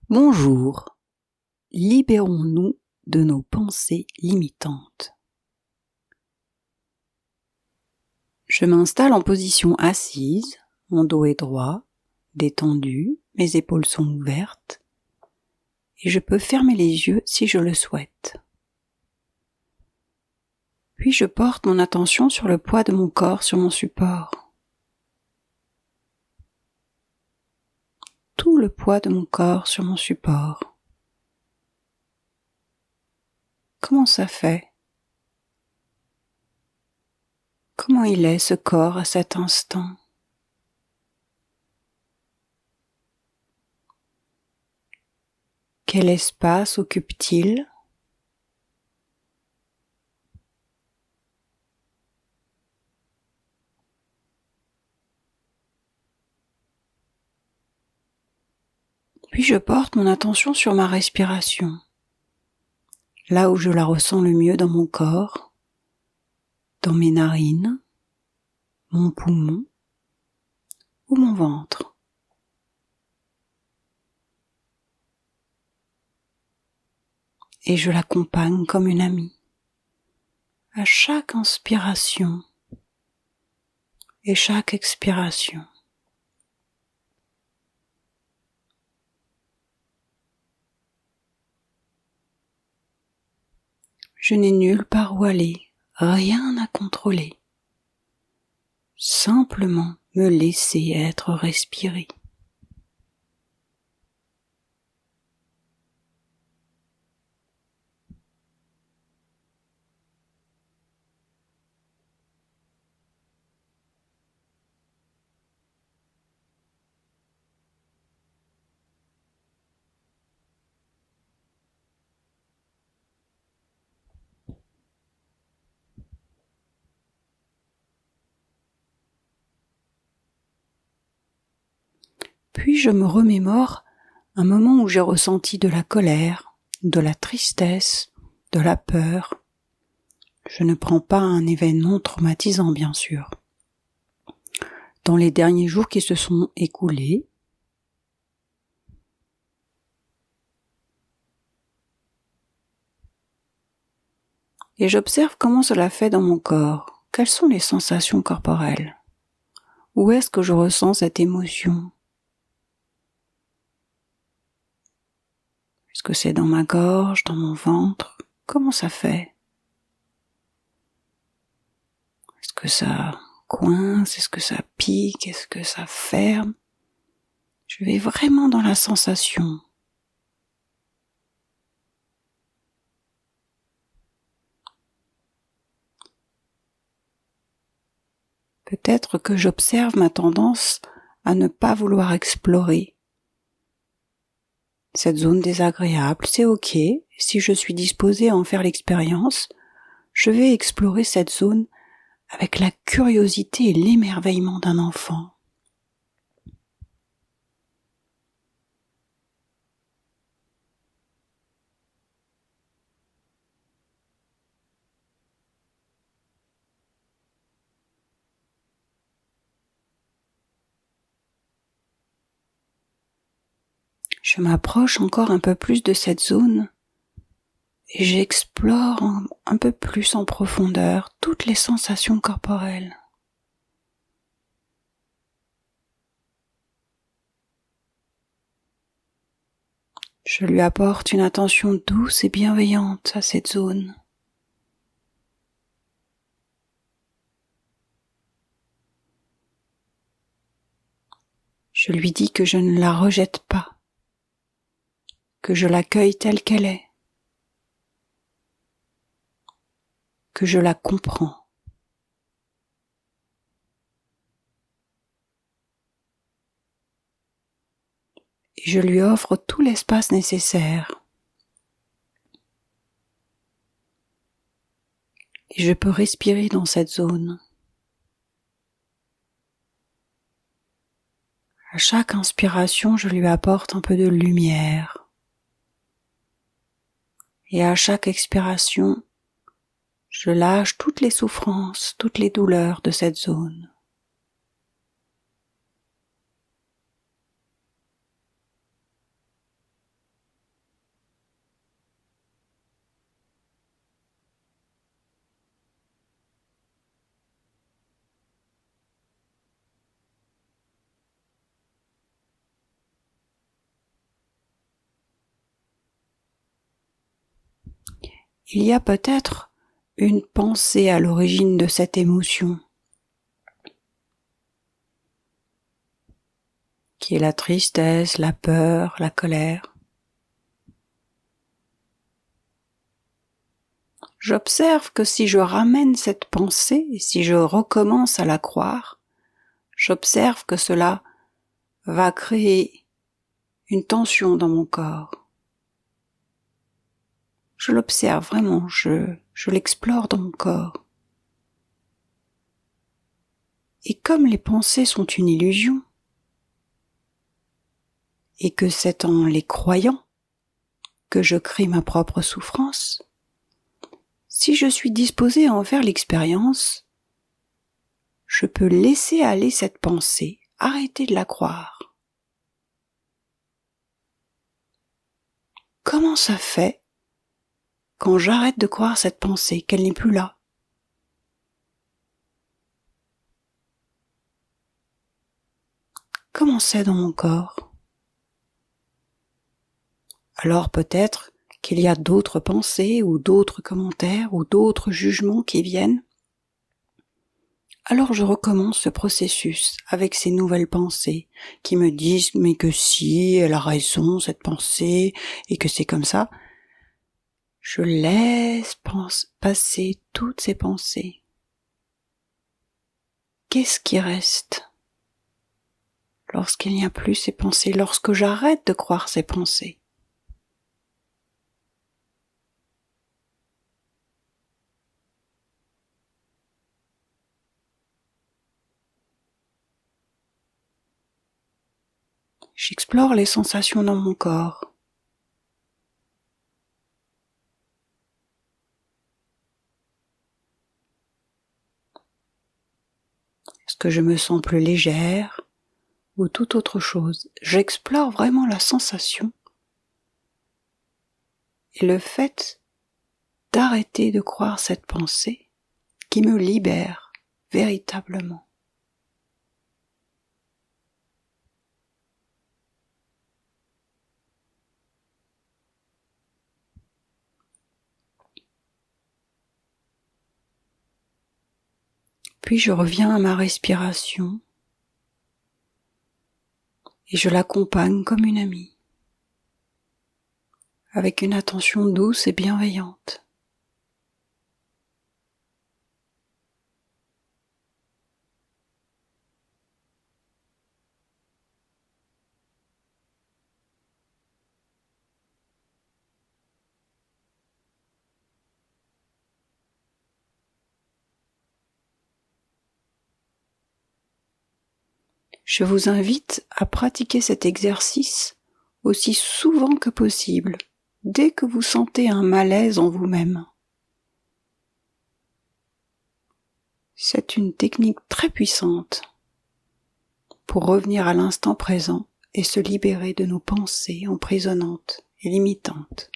Bonjour, libérons-nous de nos pensées limitantes. Je m'installe en position assise, mon dos est droit, détendu, mes épaules sont ouvertes et je peux fermer les yeux si je le souhaite. Puis je porte mon attention sur le poids de mon corps sur mon support. Tout le poids de mon corps sur mon support. Comment ça fait? Comment il est ce corps à cet instant? Quel espace occupe-t-il? Puis je porte mon attention sur ma respiration, là où je la ressens le mieux dans mon corps, dans mes narines, mon poumon ou mon ventre. Et je l'accompagne comme une amie, à chaque inspiration et chaque expiration. Je n'ai nulle part où aller, rien à contrôler. Simplement me laisser être respiré. Puis je me remémore un moment où j'ai ressenti de la colère, de la tristesse, de la peur. Je ne prends pas un événement traumatisant, bien sûr. Dans les derniers jours qui se sont écoulés, et j'observe comment cela fait dans mon corps. Quelles sont les sensations corporelles? Où est-ce que je ressens cette émotion? Est-ce que c'est dans ma gorge, dans mon ventre? Comment ça fait? Est-ce que ça coince? Est-ce que ça pique? Est-ce que ça ferme? Je vais vraiment dans la sensation. Peut-être que j'observe ma tendance à ne pas vouloir explorer cette zone désagréable. C'est ok, si je suis disposée à en faire l'expérience, je vais explorer cette zone avec la curiosité et l'émerveillement d'un enfant. Je m'approche encore un peu plus de cette zone et j'explore un peu plus en profondeur toutes les sensations corporelles. Je lui apporte une attention douce et bienveillante à cette zone. Je lui dis que je ne la rejette pas, que je l'accueille telle qu'elle est, que je la comprends. Et je lui offre tout l'espace nécessaire. Et je peux respirer dans cette zone. À chaque inspiration, je lui apporte un peu de lumière. Et à chaque expiration, je lâche toutes les souffrances, toutes les douleurs de cette zone. il y a peut-être une pensée à l'origine de cette émotion, qui est la tristesse, la peur, la colère. J'observe que si je ramène cette pensée et si je recommence à la croire, j'observe que cela va créer une tension dans mon corps. Je l'observe vraiment, je l'explore dans mon corps. Et comme les pensées sont une illusion, et que c'est en les croyant que je crée ma propre souffrance, si je suis disposé à en faire l'expérience, je peux laisser aller cette pensée, arrêter de la croire. Comment ça fait quand j'arrête de croire cette pensée, qu'elle n'est plus là? Comment c'est dans mon corps? Alors peut-être qu'il y a d'autres pensées ou d'autres commentaires ou d'autres jugements qui viennent. Alors je recommence ce processus avec ces nouvelles pensées qui me disent mais que si elle a raison cette pensée et que c'est comme ça. Je laisse passer toutes ces pensées. Qu'est-ce qui reste lorsqu'il n'y a plus ces pensées, lorsque j'arrête de croire ces pensées? J'explore les sensations dans mon corps. Est-ce que je me sens plus légère ou toute autre chose? J'explore vraiment la sensation et le fait d'arrêter de croire cette pensée qui me libère véritablement. Puis je reviens à ma respiration et je l'accompagne comme une amie, avec une attention douce et bienveillante. Je vous invite à pratiquer cet exercice aussi souvent que possible, dès que vous sentez un malaise en vous-même. C'est une technique très puissante pour revenir à l'instant présent et se libérer de nos pensées emprisonnantes et limitantes.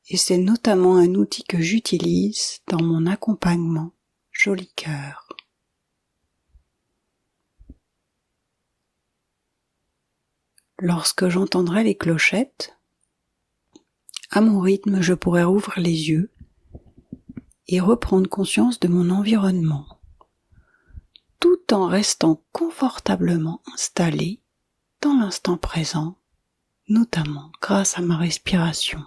Et c'est notamment un outil que j'utilise dans mon accompagnement Joli Cœur. Lorsque j'entendrai les clochettes, à mon rythme, je pourrai ouvrir les yeux et reprendre conscience de mon environnement, tout en restant confortablement installé dans l'instant présent, notamment grâce à ma respiration.